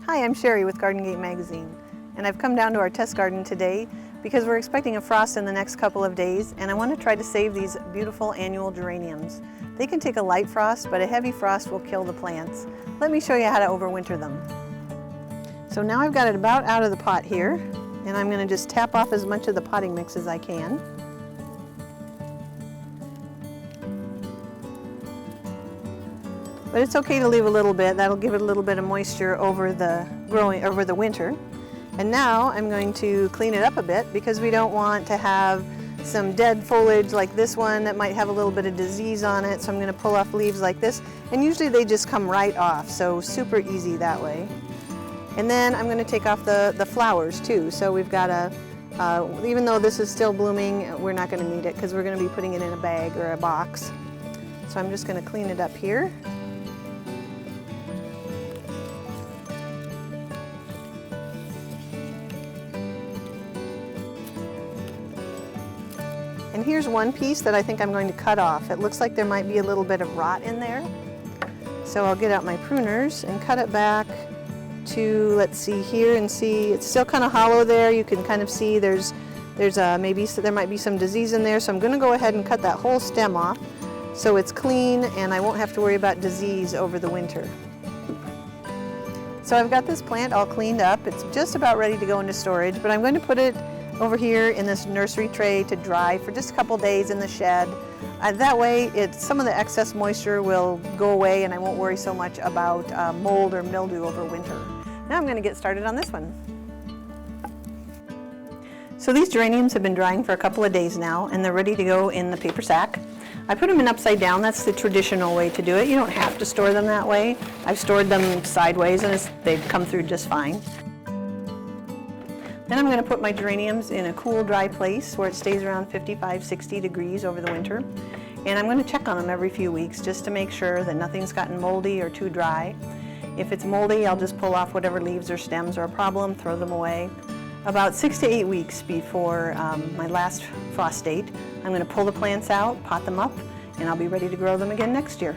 Hi, I'm Sherri with Garden Gate Magazine, and I've come down to our test garden today because we're expecting a frost in the next couple of days, and I want to try to save these beautiful annual geraniums. They can take a light frost, but a heavy frost will kill the plants. Let me show you how to overwinter them. So now I've got it about out of the pot here, and I'm going to just tap off as much of the potting mix as I can. But it's okay to leave a little bit. That'll give it a little bit of moisture over the winter. And now I'm going to clean it up a bit because we don't want to have some dead foliage like this one that might have a little bit of disease on it. So I'm going to pull off leaves like this, and usually they just come right off, so super easy that way. And then I'm going to take off the flowers too. So we've got even though this is still blooming, we're not going to need it because we're going to be putting it in a bag or a box. So I'm just going to clean it up here. And here's one piece that I think I'm going to cut off. It looks like there might be a little bit of rot in there. So I'll get out my pruners and cut it back to, let's see here, and see it's still kind of hollow there. You can kind of see there might be some disease in there. So I'm going to go ahead and cut that whole stem off so it's clean and I won't have to worry about disease over the winter. So I've got this plant all cleaned up. It's just about ready to go into storage, but I'm going to put it over here in this nursery tray to dry for just a couple days in the shed. That way some of the excess moisture will go away and I won't worry so much about mold or mildew over winter. Now I'm going to get started on this one. So these geraniums have been drying for a couple of days now and they're ready to go in the paper sack. I put them in upside down. That's the traditional way to do it. You don't have to store them that way. I've stored them sideways and they've come through just fine. Then I'm going to put my geraniums in a cool, dry place where it stays around 55, 60 degrees over the winter. And I'm going to check on them every few weeks just to make sure that nothing's gotten moldy or too dry. If it's moldy, I'll just pull off whatever leaves or stems are a problem, throw them away. About 6 to 8 weeks before my last frost date, I'm going to pull the plants out, pot them up, and I'll be ready to grow them again next year.